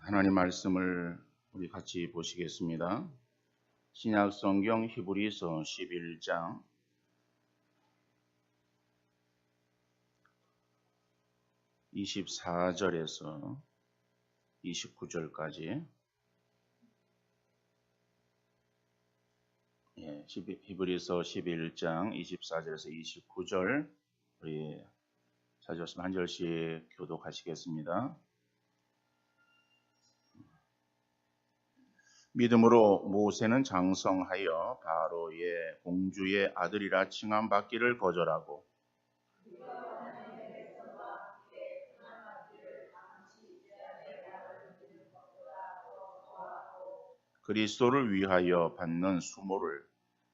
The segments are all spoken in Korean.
하나님 말씀을 우리 같이 보시겠습니다. 신약 성경 히브리서 11장 24절에서 29절까지 히브리서 11장 24절에서 29절 우리 찾으셨으면 한 절씩 교독하시겠습니다. 믿음으로 모세는 장성하여 바로의 공주의 아들이라 칭함받기를 거절하고 그리스도를 위하여 받는 수모를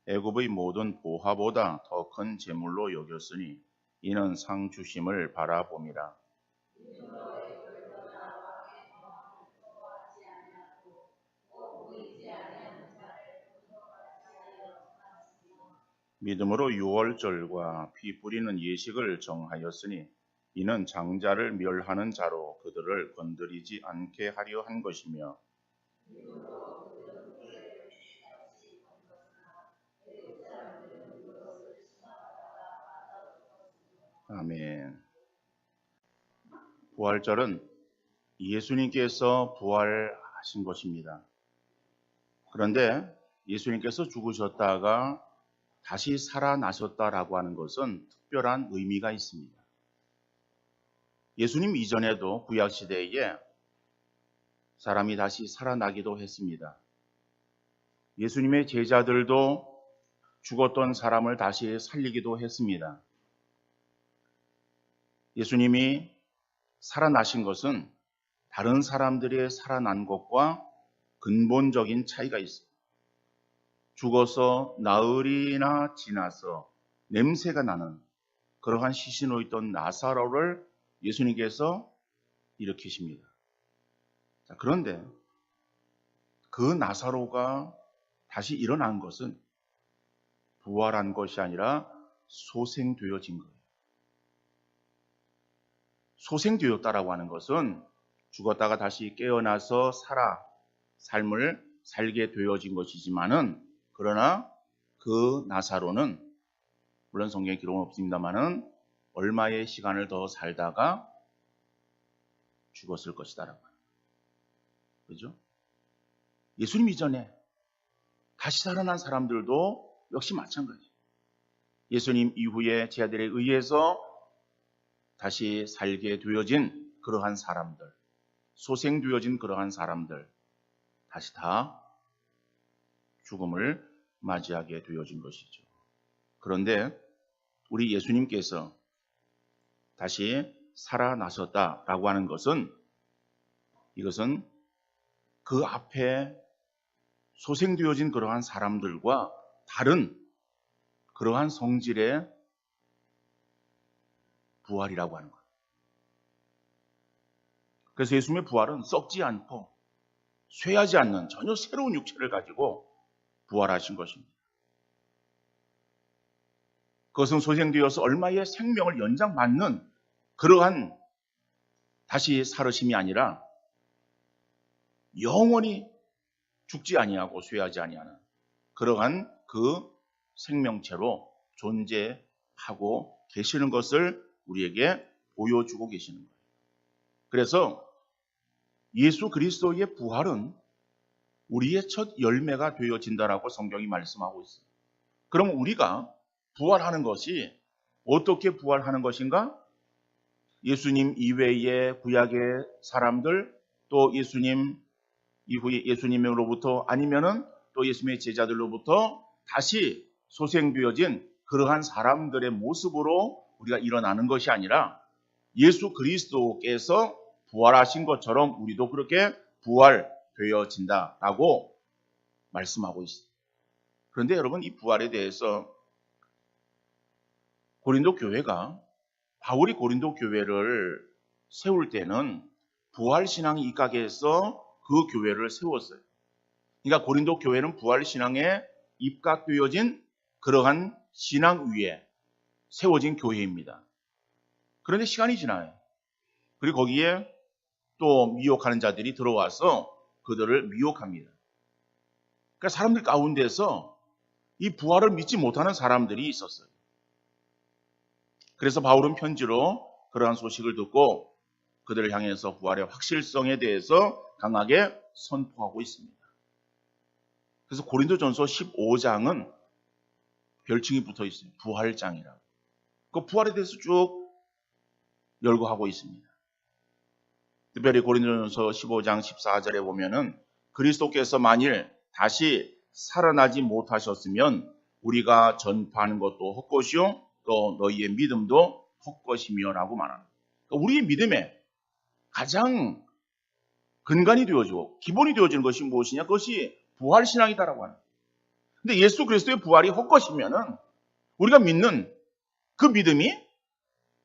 애굽의 모든 보화보다 더 큰 재물로 여겼으니 이는 상 주심을 바라봄이라. 믿음으로 유월절과 피 뿌리는 예식을 정하였으니 이는 장자를 멸하는 자로 그들을 건드리지 않게 하려 한 것이며 아멘. 부활절은 예수님께서 부활하신 것입니다. 그런데 예수님께서 죽으셨다가 다시 살아나셨다라고 하는 것은 특별한 의미가 있습니다. 예수님 이전에도 구약시대에 사람이 다시 살아나기도 했습니다. 예수님의 제자들도 죽었던 사람을 다시 살리기도 했습니다. 예수님이 살아나신 것은 다른 사람들이 살아난 것과 근본적인 차이가 있어요. 죽어서 나흘이나 지나서 냄새가 나는 그러한 시신으로 있던 나사로를 예수님께서 일으키십니다. 자, 그런데 그 나사로가 다시 일어난 것은 부활한 것이 아니라 소생되어진 거예요. 소생되었다라고 하는 것은 죽었다가 다시 깨어나서 삶을 살게 되어진 것이지만은 그러나 그 나사로는 물론 성경에 기록은 없습니다만은 얼마의 시간을 더 살다가 죽었을 것이다라고 합니다. 그죠? 예수님 이전에 다시 살아난 사람들도 역시 마찬가지예요. 예수님 이후에 제자들에 의해서 다시 살게 되어진 그러한 사람들, 소생되어진 그러한 사람들, 다시 다 죽음을 맞이하게 되어진 것이죠. 그런데 우리 예수님께서 다시 살아나셨다라고 하는 것은 이것은 그 앞에 소생되어진 그러한 사람들과 다른 그러한 성질의 부활이라고 하는 거예요. 그래서 예수님의 부활은 썩지 않고 쇠하지 않는 전혀 새로운 육체를 가지고 부활하신 것입니다. 그것은 소생되어서 얼마의 생명을 연장받는 그러한 다시 살으심이 아니라 영원히 죽지 아니하고 쇠하지 아니하는 그러한 그 생명체로 존재하고 계시는 것을 우리에게 보여주고 계시는 거예요. 그래서 예수 그리스도의 부활은 우리의 첫 열매가 되어진다라고 성경이 말씀하고 있어요. 그럼 우리가 부활하는 것이 어떻게 부활하는 것인가? 예수님 이외의 구약의 사람들 또 예수님 이후에 예수님으로부터 아니면은 또 예수님의 제자들로부터 다시 소생되어진 그러한 사람들의 모습으로 우리가 일어나는 것이 아니라 예수 그리스도께서 부활하신 것처럼 우리도 그렇게 부활되어진다라고 말씀하고 있습니다. 그런데 여러분 이 부활에 대해서 고린도 교회가 바울이 고린도 교회를 세울 때는 부활신앙이 입각해서 그 교회를 세웠어요. 그러니까 고린도 교회는 부활신앙에 입각되어진 그러한 신앙 위에 세워진 교회입니다. 그런데 시간이 지나요. 그리고 거기에 또 미혹하는 자들이 들어와서 그들을 미혹합니다. 그러니까 사람들 가운데서 이 부활을 믿지 못하는 사람들이 있었어요. 그래서 바울은 편지로 그러한 소식을 듣고 그들을 향해서 부활의 확실성에 대해서 강하게 선포하고 있습니다. 그래서 고린도전서 15장은 별칭이 붙어 있어요. 부활장이라고. 그 부활에 대해서 쭉 열거하고 있습니다. 특별히 고린도전서 15장 14절에 보면은 그리스도께서 만일 다시 살아나지 못하셨으면 우리가 전파하는 것도 헛것이요 또 너희의 믿음도 헛것이며 라고 말합니다. 그러니까 우리의 믿음에 가장 근간이 되어지고 기본이 되어지는 것이 무엇이냐? 그것이 부활신앙이다라고 하는. 근데 예수 그리스도의 부활이 헛것이면은 우리가 믿는 그 믿음이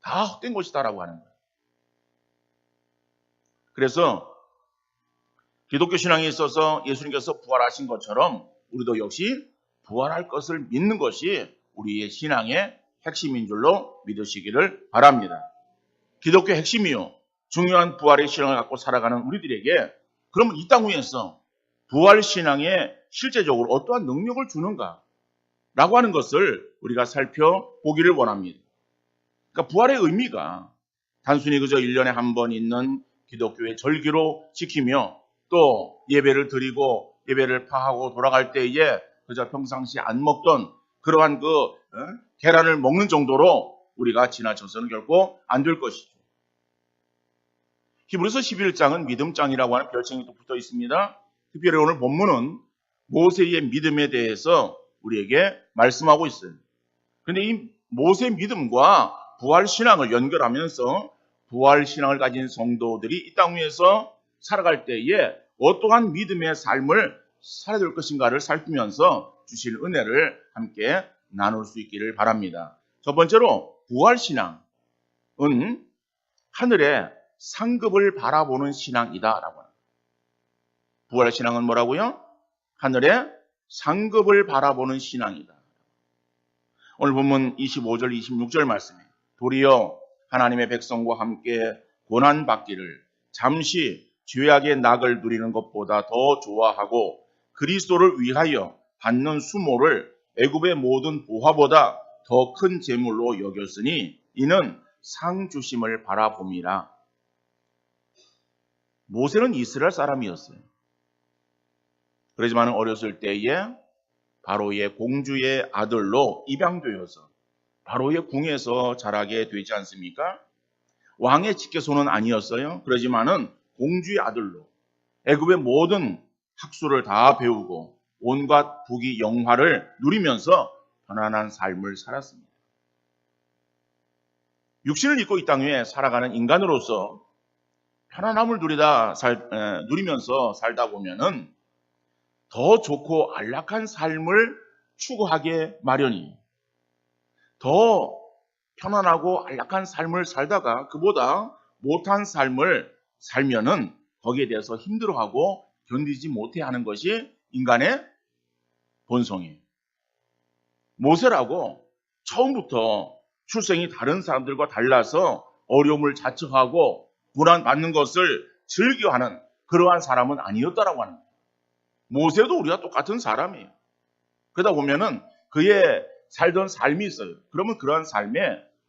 다 헛된 것이다라고 하는 거예요. 그래서 기독교 신앙에 있어서 예수님께서 부활하신 것처럼 우리도 역시 부활할 것을 믿는 것이 우리의 신앙의 핵심인 줄로 믿으시기를 바랍니다. 기독교 핵심이요. 중요한 부활의 신앙을 갖고 살아가는 우리들에게 그러면 이 땅 위에서 부활 신앙에 실제적으로 어떠한 능력을 주는가? 라고 하는 것을 우리가 살펴보기를 원합니다. 그러니까 부활의 의미가 단순히 그저 1년에 한 번 있는 기독교의 절기로 지키며 또 예배를 드리고 예배를 파하고 돌아갈 때에 그저 평상시 안 먹던 그러한 계란을 먹는 정도로 우리가 지나쳐서는 결코 안 될 것이죠. 히브리서 11장은 믿음장이라고 하는 별칭이 또 붙어 있습니다. 특별히 오늘 본문은 모세의 믿음에 대해서 우리에게 말씀하고 있어요. 그런데 이 모세의 믿음과 부활신앙을 연결하면서 부활신앙을 가진 성도들이 이 땅 위에서 살아갈 때에 어떠한 믿음의 삶을 살아야 될 것인가를 살피면서 주실 은혜를 함께 나눌 수 있기를 바랍니다. 첫 번째로 부활신앙은 하늘의 상급을 바라보는 신앙이다라고 합니다. 부활신앙은 뭐라고요? 하늘의 상급을 바라보는 신앙이다. 오늘 본문 25절 26절 말씀에 도리어 하나님의 백성과 함께 고난받기를 잠시 죄악의 낙을 누리는 것보다 더 좋아하고 그리스도를 위하여 받는 수모를 애굽의 모든 보화보다 더 큰 재물로 여겼으니 이는 상 주심을 바라봄이라. 모세는 이스라엘 사람이었어요. 그렇지만 어렸을 때에 바로의 공주의 아들로 입양되어서 바로의 궁에서 자라게 되지 않습니까? 왕의 직계손은 아니었어요. 그렇지만은 공주의 아들로 애굽의 모든 학술을 다 배우고 온갖 부귀 영화를 누리면서 편안한 삶을 살았습니다. 육신을 입고 이 땅 위에 살아가는 인간으로서 편안함을 누리면서 살다 보면은 더 좋고 안락한 삶을 추구하게 마련이에요. 더 편안하고 안락한 삶을 살다가 그보다 못한 삶을 살면은 거기에 대해서 힘들어하고 견디지 못해하는 것이 인간의 본성이에요. 모세라고 처음부터 출생이 다른 사람들과 달라서 어려움을 자처하고 고난받는 것을 즐겨하는 그러한 사람은 아니었다라고 하는 거예요. 모세도 우리가 똑같은 사람이에요. 그러다 보면은 그의 살던 삶이 있어요. 그러면 그러한 삶에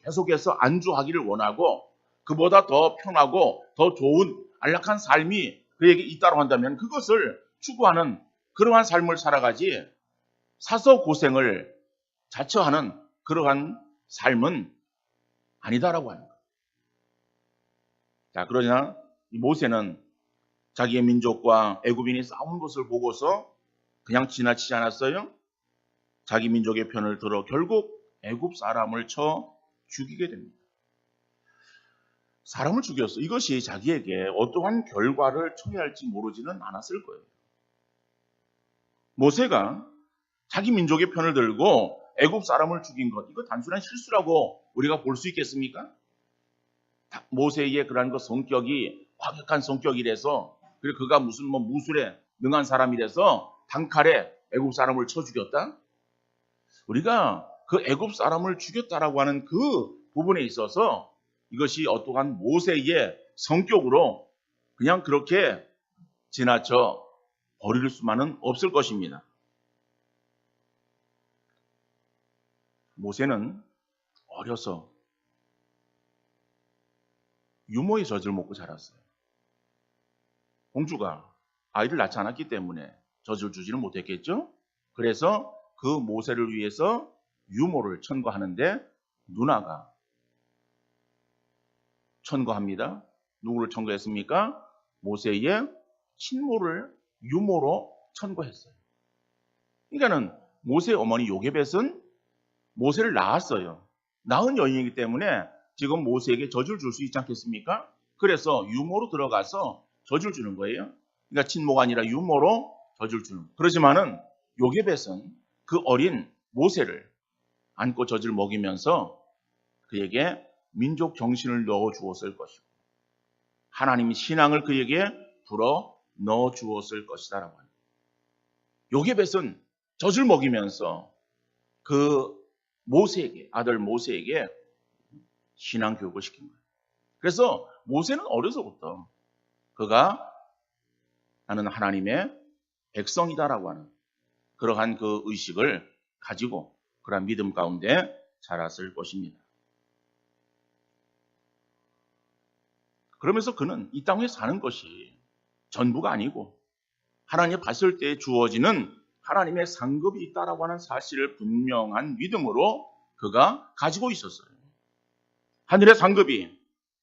계속해서 안주하기를 원하고 그보다 더 편하고 더 좋은 안락한 삶이 그에게 있다고 한다면 그것을 추구하는 그러한 삶을 살아가지 사서 고생을 자처하는 그러한 삶은 아니다라고 하는 거예요. 자, 그러나 이 모세는 자기의 민족과 애굽인이 싸우는 것을 보고서 그냥 지나치지 않았어요. 자기 민족의 편을 들어 결국 애굽 사람을 쳐 죽이게 됩니다. 사람을 죽였어. 이것이 자기에게 어떠한 결과를 초래할지 모르지는 않았을 거예요. 모세가 자기 민족의 편을 들고 애굽 사람을 죽인 것, 이거 단순한 실수라고 우리가 볼 수 있겠습니까? 모세의 그러한 그 성격이 과격한 성격이라서 그리고 그가 무슨 무술에 능한 사람이라서 단칼에 애굽 사람을 쳐 죽였다? 우리가 그 애굽 사람을 죽였다라고 하는 그 부분에 있어서 이것이 어떠한 모세의 성격으로 그냥 그렇게 지나쳐 버릴 수만은 없을 것입니다. 모세는 어려서 유모의 젖을 먹고 자랐어요. 공주가 아이를 낳지 않았기 때문에 젖을 주지는 못했겠죠? 그래서 그 모세를 위해서 유모를 천거하는데 누나가 천거합니다. 누구를 천거했습니까? 모세의 친모를 유모로 천거했어요. 그러니까는 모세의 어머니 요게벳은 모세를 낳았어요. 낳은 여인이기 때문에 지금 모세에게 젖을 줄 수 있지 않겠습니까? 그래서 유모로 들어가서 젖을 주는 거예요. 그러니까 친모가 아니라 유모로 젖을 주는 거예요. 그렇지만은 요게벳은 그 어린 모세를 안고 젖을 먹이면서 그에게 민족 정신을 넣어 주었을 것이고 하나님의 신앙을 그에게 불어 넣어 주었을 것이다라고 합니다. 요게벳은 젖을 먹이면서 그 모세에게, 아들 모세에게 신앙 교육을 시킨 거예요. 그래서 모세는 어려서부터 그가 나는 하나님의 백성이다라고 하는 그러한 그 의식을 가지고 그러한 믿음 가운데 자랐을 것입니다. 그러면서 그는 이 땅에 사는 것이 전부가 아니고 하나님 봤을 때 주어지는 하나님의 상급이 있다라고 하는 사실을 분명한 믿음으로 그가 가지고 있었어요. 하늘의 상급이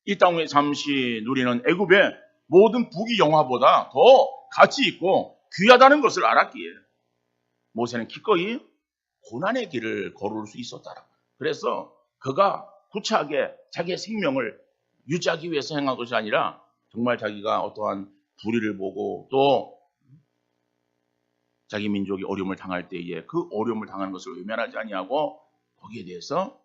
이 땅에 잠시 누리는 애굽의 모든 부귀 영화보다 더 가치 있고 귀하다는 것을 알았기에 모세는 기꺼이 고난의 길을 걸을 수 있었다라고. 그래서 그가 구차하게 자기의 생명을 유지하기 위해서 행한 것이 아니라 정말 자기가 어떠한 불의를 보고 또 자기 민족이 어려움을 당할 때에 그 어려움을 당하는 것을 외면하지 아니하고 거기에 대해서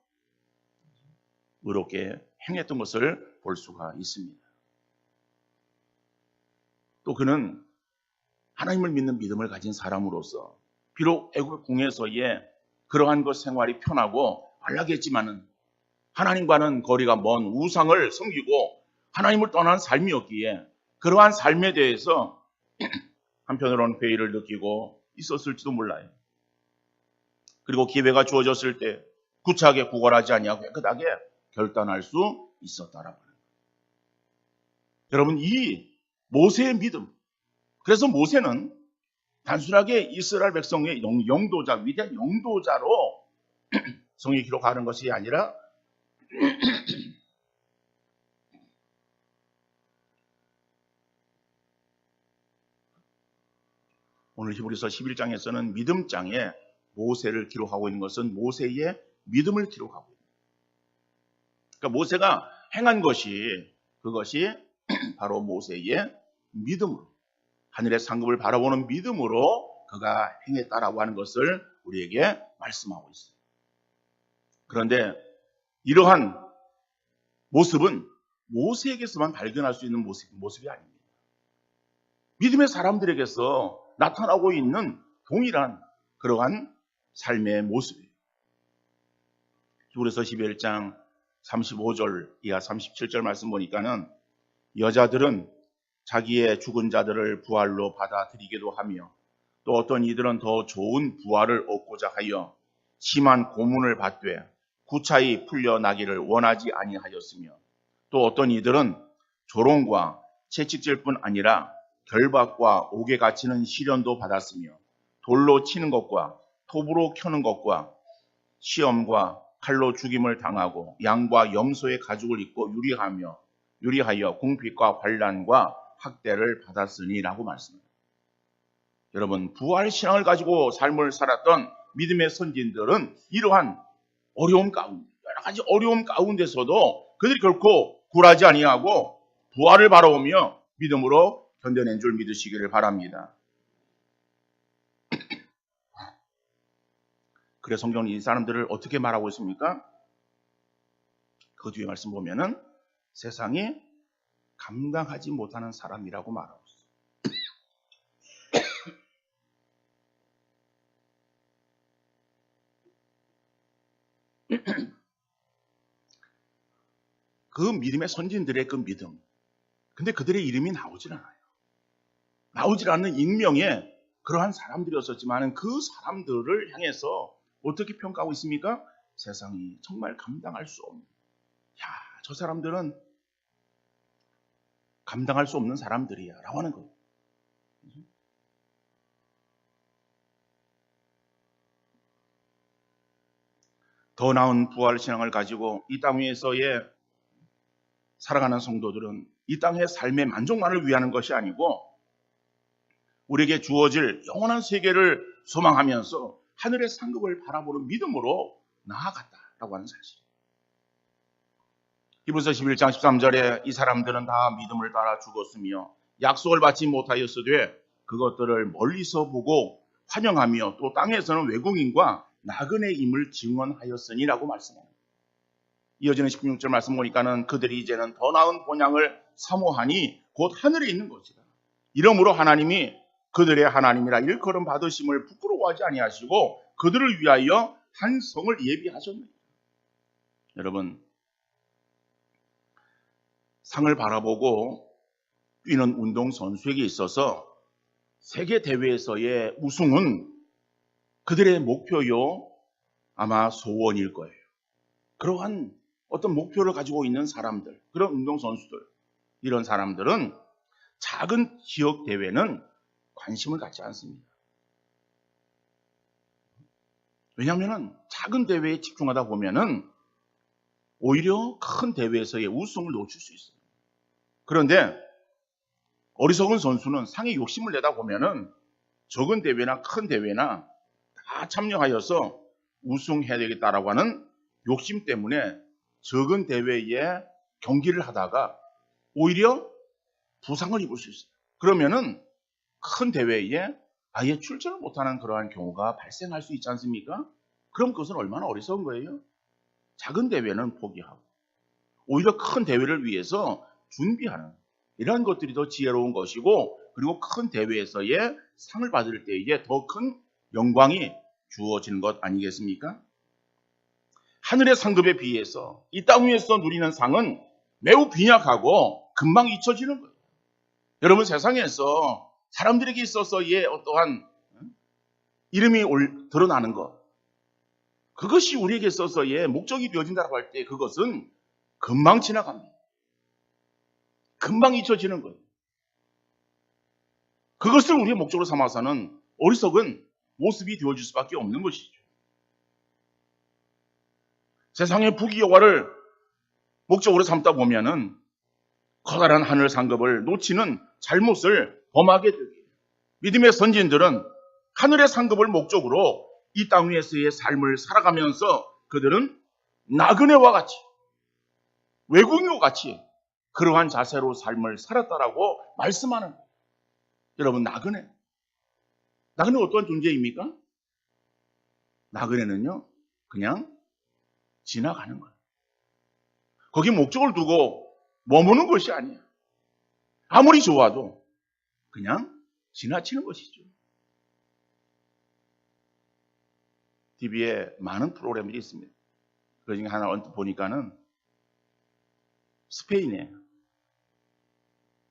의롭게 행했던 것을 볼 수가 있습니다. 또 그는 하나님을 믿는 믿음을 가진 사람으로서 비록 애굽 궁에서의 그러한 것 생활이 편하고 안락했지만은 하나님과는 거리가 먼 우상을 섬기고 하나님을 떠난 삶이었기에 그러한 삶에 대해서 한편으로는 회의를 느끼고 있었을지도 몰라요. 그리고 기회가 주어졌을 때 구차하게 구걸하지 아니하고 깨끗하게 결단할 수 있었다라고 합니다. 여러분, 이 모세의 믿음, 그래서 모세는 단순하게 이스라엘 백성의 영도자, 위대한 영도자로 성경이 기록하는 것이 아니라 오늘 히브리서 11장에서는 믿음장에 모세를 기록하고 있는 것은 모세의 믿음을 기록하고 있습니다. 그러니까 모세가 행한 것이 그것이 바로 모세의 믿음으로 하늘의 상급을 바라보는 믿음으로 그가 행했다라고 하는 것을 우리에게 말씀하고 있어요. 그런데 이러한 모습은 모세에게서만 발견할 수 있는 모습이 아닙니다. 믿음의 사람들에게서 나타나고 있는 동일한 그러한 삶의 모습이에요. 히브리서 11장 35절 이하 37절 말씀 보니까는 여자들은 자기의 죽은 자들을 부활로 받아들이기도 하며 또 어떤 이들은 더 좋은 부활을 얻고자 하여 심한 고문을 받되 구차히 풀려나기를 원하지 아니하였으며 또 어떤 이들은 조롱과 채찍질 뿐 아니라 결박과 옥에 갇히는 시련도 받았으며 돌로 치는 것과 톱으로 켜는 것과 시험과 칼로 죽임을 당하고 양과 염소의 가죽을 입고 유리하여 궁핍과 환난과 학대를 받았으니라고 말씀합니다. 여러분, 부활 신앙을 가지고 삶을 살았던 믿음의 선진들은 이러한 어려움 가운데, 여러 가지 어려움 가운데서도 그들이 결코 굴하지 아니하고 부활을 바라보며 믿음으로 견뎌낸 줄 믿으시기를 바랍니다. 그래 성경은 이 사람들을 어떻게 말하고 있습니까? 그 뒤에 말씀 보면은 세상이 감당하지 못하는 사람이라고 말하고 있어요. 그 믿음의 선진들의 그 믿음, 근데 그들의 이름이 나오질 않아요. 나오질 않는 익명의 그러한 사람들이었었지만 그 사람들을 향해서 어떻게 평가하고 있습니까? 세상이 정말 감당할 수 없는, 저 사람들은 감당할 수 없는 사람들이야 라고 하는 거예요. 더 나은 부활 신앙을 가지고 이 땅 위에서의 살아가는 성도들은 이 땅의 삶의 만족만을 위하는 것이 아니고 우리에게 주어질 영원한 세계를 소망하면서 하늘의 상급을 바라보는 믿음으로 나아갔다라고 하는 사실. 히브리서 11장 13절에 이 사람들은 다 믿음을 따라 죽었으며 약속을 받지 못하였으되 그것들을 멀리서 보고 환영하며 또 땅에서는 외국인과 나그네임을 증언하였으니라고 말씀합니다. 이어지는 16절 말씀 보니까는 그들이 이제는 더 나은 본향을 사모하니 곧 하늘에 있는 것이다. 이러므로 하나님이 그들의 하나님이라 일컬음 받으심을 부끄러워하지 아니하시고 그들을 위하여 한 성을 예비하셨느니라. 여러분, 상을 바라보고 뛰는 운동선수에게 있어서 세계 대회에서의 우승은 그들의 목표요, 아마 소원일 거예요. 그러한 어떤 목표를 가지고 있는 사람들, 그런 운동선수들, 이런 사람들은 작은 지역 대회는 관심을 갖지 않습니다. 왜냐하면 작은 대회에 집중하다 보면은 오히려 큰 대회에서의 우승을 놓칠 수 있어요. 그런데 어리석은 선수는 상에 욕심을 내다 보면은 적은 대회나 큰 대회나 다 참여하여서 우승해야 되겠다라고 하는 욕심 때문에 적은 대회에 경기를 하다가 오히려 부상을 입을 수 있어요. 그러면은 큰 대회에 아예 출전을 못하는 그러한 경우가 발생할 수 있지 않습니까? 그럼 그것은 얼마나 어리석은 거예요? 작은 대회는 포기하고 오히려 큰 대회를 위해서 준비하는 이런 것들이 더 지혜로운 것이고, 그리고 큰 대회에서의 상을 받을 때에 더 큰 영광이 주어지는 것 아니겠습니까? 하늘의 상급에 비해서 이 땅 위에서 누리는 상은 매우 빈약하고 금방 잊혀지는 거예요. 여러분, 세상에서 사람들에게 있어서의 어떠한 이름이 드러나는 것, 그것이 우리에게 있어서의 목적이 되어진다고 할 때 그것은 금방 지나갑니다. 금방 잊혀지는 거예요. 그것을 우리의 목적으로 삼아서는 어리석은 모습이 되어질 수밖에 없는 것이죠. 세상의 부귀영화를 목적으로 삼다 보면은 커다란 하늘 상급을 놓치는 잘못을 범하게 되게 돼요. 믿음의 선진들은 하늘의 상급을 목적으로 이 땅 위에서의 삶을 살아가면서 그들은 나그네와 같이, 외국인과 같이 그러한 자세로 삶을 살았다라고 말씀하는 거예요. 여러분, 나그네는 어떤 존재입니까? 나그네는요, 그냥 지나가는 거예요. 거기 목적을 두고 머무는 것이 아니에요. 아무리 좋아도 그냥 지나치는 것이죠. TV에 많은 프로그램들이 있습니다. 그 중에 하나 언뜻 보니까는 스페인에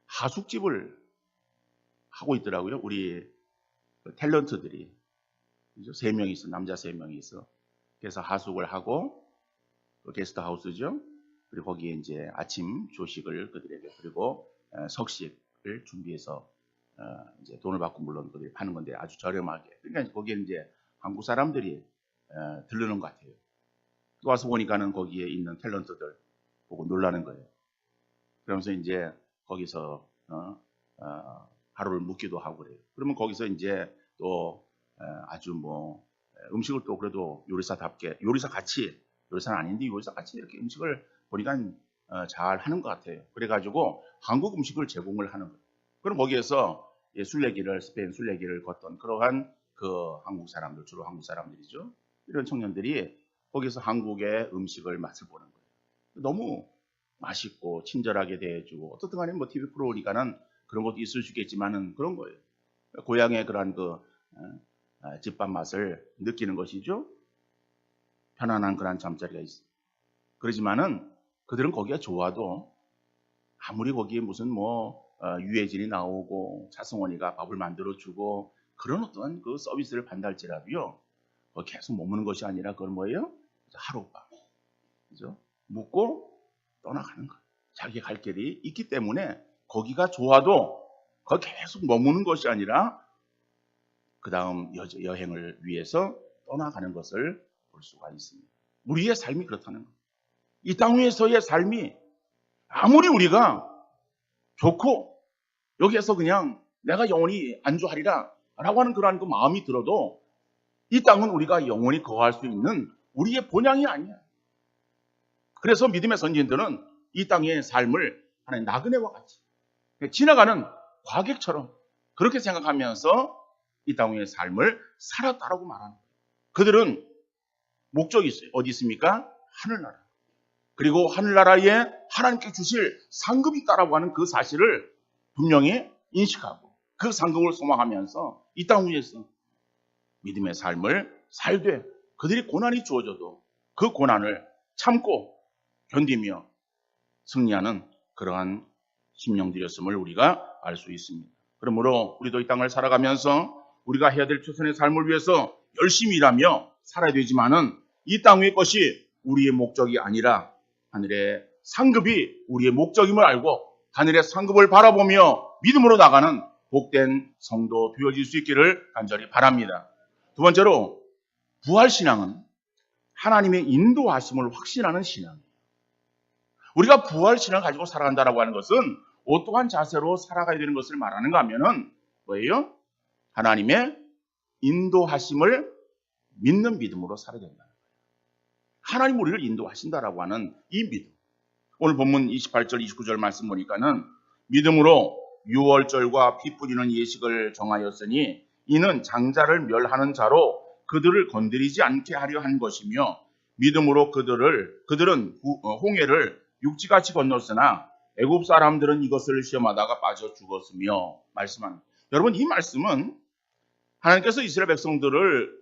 하숙집을 하고 있더라고요. 우리 탤런트들이. 3명이 있어. 남자 3명이 있어. 그래서 하숙을 하고, 게스트하우스죠. 그리고 거기에 이제 아침 조식을 그들에게, 그리고 석식을 준비해서 이제 돈을 받고 물론 그들이 파는 건데 아주 저렴하게. 그러니까 거기에 이제 한국 사람들이 들르는 것 같아요. 와서 보니까는 거기에 있는 탤런트들 보고 놀라는 거예요. 그러면서 이제 거기서 하루를 묵기도 하고 그래요. 그러면 거기서 이제 또 아주 뭐 음식을 또 그래도 요리사답게, 요리사는 아닌데 요리사같이 이렇게 음식을 보니까 잘 하는 것 같아요. 그래가지고 한국 음식을 제공을 하는 거예요. 그럼 거기에서 스페인 순례길을 걷던 그러한 그 한국 사람들, 주로 한국 사람들이죠. 이런 청년들이 거기서 한국의 음식을 맛을 보는 거예요. 너무 맛있고 친절하게 대해주고, 어떻든 간에 뭐 TV 프로니까는 그런 것도 있을 수 있겠지만은 그런 거예요. 고향의 그런 그 집밥 맛을 느끼는 것이죠. 편안한 그런 잠자리가 있어요. 그러지만은 그들은 거기가 좋아도 아무리 거기에 무슨 유해진이 나오고 차승원이가 밥을 만들어주고 그런 어떤 그 서비스를 받는다할지라도요, 계속 머무는 것이 아니라 그건 뭐예요? 하룻밤, 그죠? 묵고 떠나가는 거예요. 자기 갈 길이 있기 때문에 거기가 좋아도 거기 계속 머무는 것이 아니라 그 다음 여행을 위해서 떠나가는 것을 볼 수가 있습니다. 우리의 삶이 그렇다는 거예요. 이 땅 위에서의 삶이 아무리 우리가 좋고 여기에서 그냥 내가 영원히 안주하리라 라고 하는 그러한 그 마음이 들어도 이 땅은 우리가 영원히 거할 수 있는 우리의 본향이 아니야. 그래서 믿음의 선진들은 이 땅의 삶을 하나의 나그네와 같이 지나가는 과객처럼 그렇게 생각하면서 이 땅의 삶을 살았다라고 말하는 거예요. 그들은 목적이 있어요. 어디 있습니까? 하늘나라. 그리고 하늘나라에 하나님께 주실 상급이 있다라고 하는 그 사실을 분명히 인식하고 그 상급을 소망하면서 이 땅 위에서 믿음의 삶을 살되 그들이 고난이 주어져도 그 고난을 참고 견디며 승리하는 그러한 심령들이었음을 우리가 알 수 있습니다. 그러므로 우리도 이 땅을 살아가면서 우리가 해야 될 최선의 삶을 위해서 열심히 일하며 살아야 되지만은 이 땅 위의 것이 우리의 목적이 아니라 하늘의 상급이 우리의 목적임을 알고 하늘의 상급을 바라보며 믿음으로 나가는 복된 성도 되어질 수 있기를 간절히 바랍니다. 두 번째로 부활신앙은 하나님의 인도하심을 확신하는 신앙이에요. 우리가 부활신앙을 가지고 살아간다라고 하는 것은 어떠한 자세로 살아가야 되는 것을 말하는가 하면은 뭐예요? 하나님의 인도하심을 믿는 믿음으로 살아야 된다. 하나님 우리를 인도하신다라고 하는 이 믿음. 오늘 본문 28절, 29절 말씀 보니까는 믿음으로 유월절과 피 뿌리는 예식을 정하였으니 이는 장자를 멸하는 자로 그들을 건드리지 않게 하려 한 것이며 믿음으로 그들은 홍해를 육지같이 건넜으나 애굽 사람들은 이것을 시험하다가 빠져 죽었으며 말씀합니다. 여러분 이 말씀은 하나님께서 이스라엘 백성들을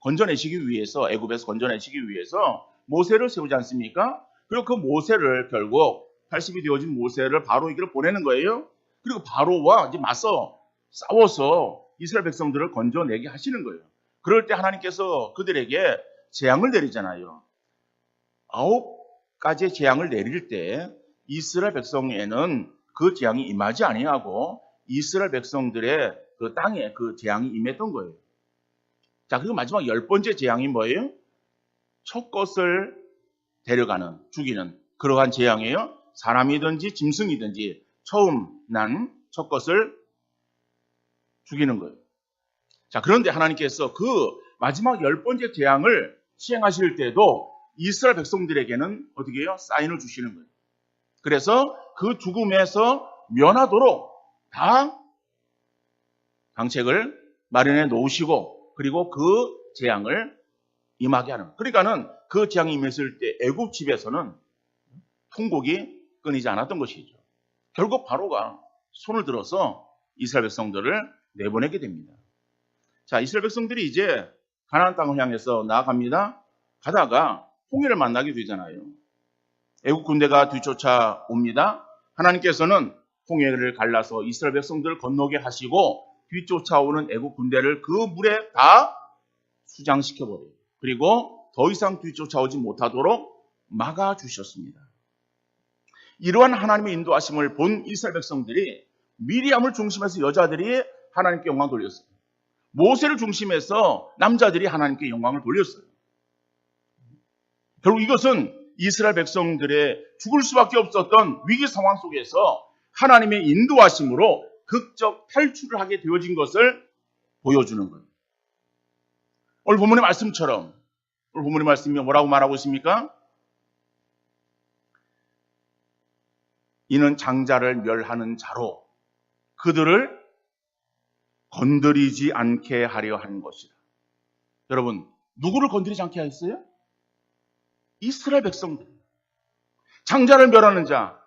건져내시기 위해서 애굽에서 건져내시기 위해서 모세를 세우지 않습니까? 그리고 그 모세를 결국 80이 되어진 모세를 바로에게로 보내는 거예요. 그리고 바로와 이제 맞서 싸워서 이스라엘 백성들을 건져내게 하시는 거예요. 그럴 때 하나님께서 그들에게 재앙을 내리잖아요. 9가지의 재앙을 내릴 때 이스라엘 백성에는 그 재앙이 임하지 아니하고 이스라엘 백성들의 그 땅에 그 재앙이 임했던 거예요. 자, 그리고 마지막 10번째 재앙이 뭐예요? 첫 것을 데려가는, 죽이는 그러한 재앙이에요. 사람이든지 짐승이든지 처음 난 첫 것을 죽이는 거예요. 자, 그런데 하나님께서 그 마지막 10번째 재앙을 시행하실 때도 이스라엘 백성들에게는 어떻게 해요? 사인을 주시는 거예요. 그래서 그 죽음에서 면하도록 다 방책을 마련해 놓으시고 그리고 그 재앙을 임하게 하는 거예요. 그러니까는 그 재앙이 임했을 때 애굽 집에서는 통곡이 끊이지 않았던 것이죠. 결국 바로가 손을 들어서 이스라엘 백성들을 내보내게 됩니다. 자, 이스라엘 백성들이 이제 가나안 땅을 향해서 나아갑니다. 가다가 홍해를 만나게 되잖아요. 애국 군대가 뒤쫓아 옵니다. 하나님께서는 홍해를 갈라서 이스라엘 백성들을 건너게 하시고 뒤쫓아오는 애국 군대를 그 물에 다 수장시켜버려요. 그리고 더 이상 뒤쫓아오지 못하도록 막아주셨습니다. 이러한 하나님의 인도하심을 본 이스라엘 백성들이 미리암을 중심해서 여자들이 하나님께 영광을 돌렸어요. 모세를 중심해서 남자들이 하나님께 영광을 돌렸어요. 결국 이것은 이스라엘 백성들의 죽을 수밖에 없었던 위기 상황 속에서 하나님의 인도하심으로 극적 탈출을 하게 되어진 것을 보여주는 거예요. 오늘 본문의 말씀처럼 오늘 본문의 말씀이 뭐라고 말하고 있습니까? 이는 장자를 멸하는 자로 그들을 건드리지 않게 하려 한 것이다. 여러분, 누구를 건드리지 않게 했어요? 이스라엘 백성들. 장자를 멸하는 자,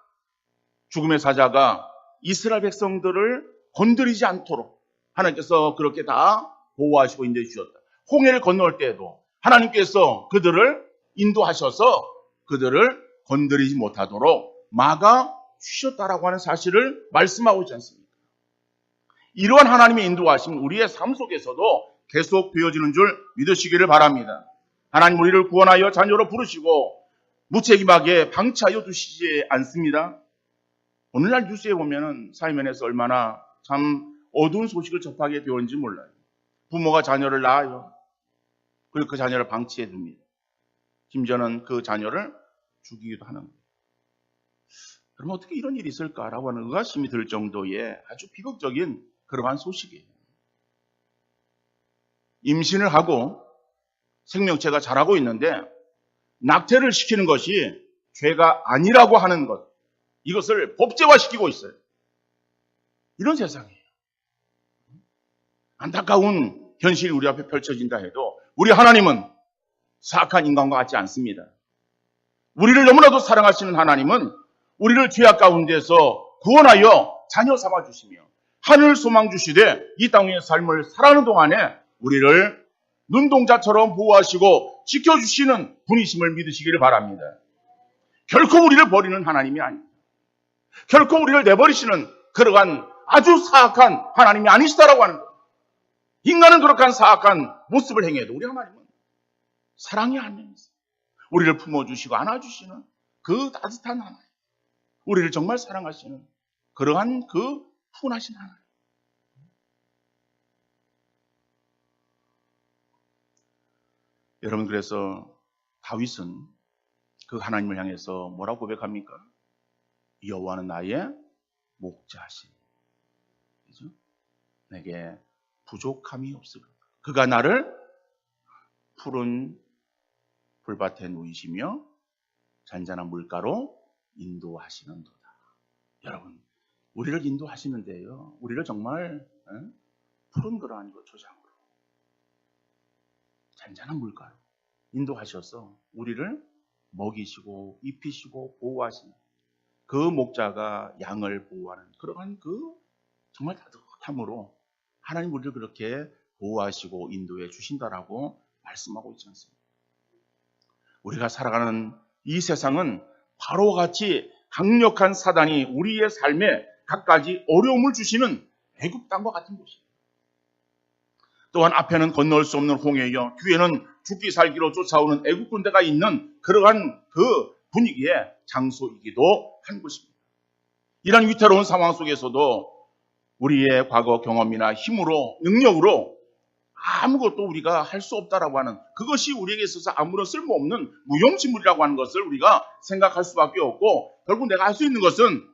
죽음의 사자가 이스라엘 백성들을 건드리지 않도록 하나님께서 그렇게 다 보호하시고 인도해 주셨다. 홍해를 건널 때에도 하나님께서 그들을 인도하셔서 그들을 건드리지 못하도록 막아 주셨다라고 하는 사실을 말씀하고 있지 않습니까? 이러한 하나님의 인도하심 우리의 삶 속에서도 계속 되어지는 줄 믿으시기를 바랍니다. 하나님 우리를 구원하여 자녀로 부르시고 무책임하게 방치하여 두시지 않습니다. 오늘날 뉴스에 보면은 사회면에서 얼마나 참 어두운 소식을 접하게 되었는지 몰라요. 부모가 자녀를 낳아요. 그리고 그 자녀를 방치해 둡니다. 심지어는 그 자녀를 죽이기도 하는 거예요. 그럼 어떻게 이런 일이 있을까라고 하는 의아심이 들 정도의 아주 비극적인 그러한 소식이에요. 임신을 하고 생명체가 자라고 있는데 낙태를 시키는 것이 죄가 아니라고 하는 것, 이것을 법제화시키고 있어요. 이런 세상이에요. 안타까운 현실이 우리 앞에 펼쳐진다 해도 우리 하나님은 사악한 인간과 같지 않습니다. 우리를 너무나도 사랑하시는 하나님은 우리를 죄악 가운데서 구원하여 자녀 삼아주시며 하늘 소망 주시되 이 땅의 삶을 살아가는 동안에 우리를 눈동자처럼 보호하시고 지켜주시는 분이심을 믿으시기를 바랍니다. 결코 우리를 버리는 하나님이 아닙니다. 결코 우리를 내버리시는 그러한 아주 사악한 하나님이 아니시다라고 하는 것. 인간은 그렇게 사악한 모습을 행해도 우리 하나님은 사랑의 하나님이세요. 우리를 품어주시고 안아주시는 그 따뜻한 하나님. 우리를 정말 사랑하시는 그러한 그 푸근하신 하나님. 여러분, 그래서 다윗은 그 하나님을 향해서 뭐라고 고백합니까? 여호와는 나의 목자시니, 그죠? 내게 부족함이 없으리라. 그가 나를 푸른 풀밭에 누이시며 잔잔한 물가로 인도하시는도다. 여러분, 우리를 인도하시는데요, 우리를 정말 푸른 그러한 조장으로 잔잔한 물가로 인도하셔서 우리를 먹이시고 입히시고 보호하시는 그 목자가 양을 보호하는 그러한 그 정말 따뜻함으로 하나님 우리를 그렇게 보호하시고 인도해 주신다라고 말씀하고 있지 않습니까? 우리가 살아가는 이 세상은 바로와 같이 강력한 사단이 우리의 삶에 갖가지 어려움을 주시는 애굽 땅과 같은 곳입니다. 또한 앞에는 건널 수 없는 홍해여, 뒤에는 죽기 살기로 쫓아오는 애굽 군대가 있는 그러한 그 분위기의 장소이기도 한 곳입니다. 이런 위태로운 상황 속에서도 우리의 과거 경험이나 힘으로, 능력으로 아무것도 우리가 할 수 없다라고 하는, 그것이 우리에게 있어서 아무런 쓸모없는 무용지물이라고 하는 것을 우리가 생각할 수밖에 없고, 결국 내가 할 수 있는 것은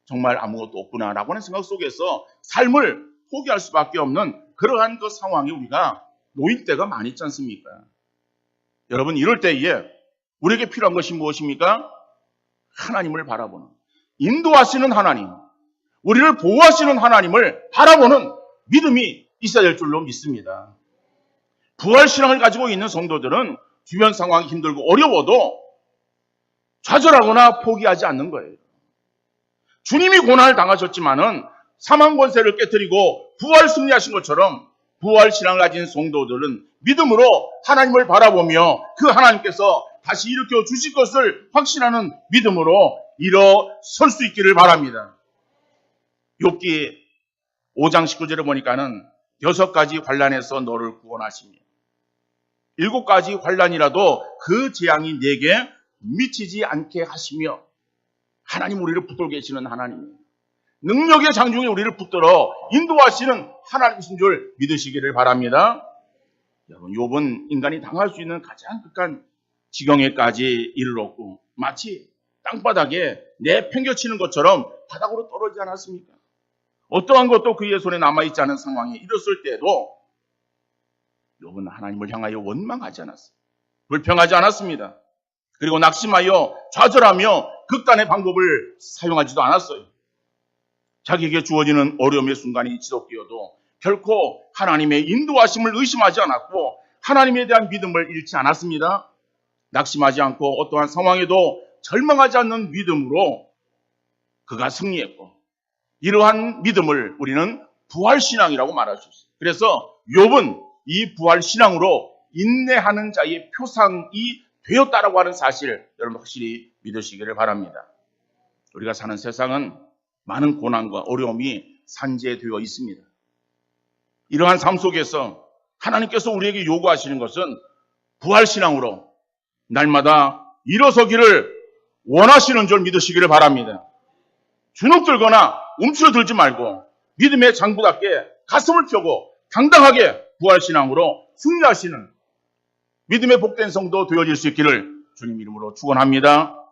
정말 아무것도 없구나라고 하는 생각 속에서 삶을 포기할 수밖에 없는 그러한 그 상황에 우리가 놓일 때가 많이 있지 않습니까? 여러분, 이럴 때에 우리에게 필요한 것이 무엇입니까? 하나님을 바라보는, 인도하시는 하나님, 우리를 보호하시는 하나님을 바라보는 믿음이 있어야 될 줄로 믿습니다. 부활신앙을 가지고 있는 성도들은 주변 상황이 힘들고 어려워도 좌절하거나 포기하지 않는 거예요. 주님이 고난을 당하셨지만은 사망 권세를 깨뜨리고 부활 승리하신 것처럼 부활신앙을 가진 성도들은 믿음으로 하나님을 바라보며 그 하나님께서 다시 일으켜 주실 것을 확신하는 믿음으로 일어설 수 있기를 바랍니다. 욥기 5장 19절에 보니까는 6가지 환난에서 너를 구원하시며 7가지 환난이라도 그 재앙이 내게 미치지 않게 하시며, 하나님 우리를 붙들고 계시는 하나님입니다. 능력의 장중에 우리를 붙들어 인도하시는 하나님이신 줄 믿으시기를 바랍니다. 여러분, 욥은 인간이 당할 수 있는 가장 극한 지경에까지 이르렀고 마치 땅바닥에 내팽겨치는 것처럼 바닥으로 떨어지지 않았습니까? 어떠한 것도 그의 손에 남아있지 않은 상황에 이르렀을 때도 욥은 하나님을 향하여 원망하지 않았어요. 불평하지 않았습니다. 그리고 낙심하여 좌절하며 극단의 방법을 사용하지도 않았어요. 자기에게 주어지는 어려움의 순간이 지속되어도 결코 하나님의 인도하심을 의심하지 않았고 하나님에 대한 믿음을 잃지 않았습니다. 낙심하지 않고 어떠한 상황에도 절망하지 않는 믿음으로 그가 승리했고, 이러한 믿음을 우리는 부활신앙이라고 말할 수 있어요. 그래서 욥은 이 부활신앙으로 인내하는 자의 표상이 되었다라고 하는 사실, 여러분 확실히 믿으시기를 바랍니다. 우리가 사는 세상은 많은 고난과 어려움이 산재되어 있습니다. 이러한 삶 속에서 하나님께서 우리에게 요구하시는 것은 부활신앙으로 날마다 일어서기를 원하시는 줄 믿으시기를 바랍니다. 주눅들거나 움츠러들지 말고 믿음의 장부답게 가슴을 펴고 당당하게 부활신앙으로 승리하시는 믿음의 복된 성도 되어질 수 있기를 주님 이름으로 축원합니다.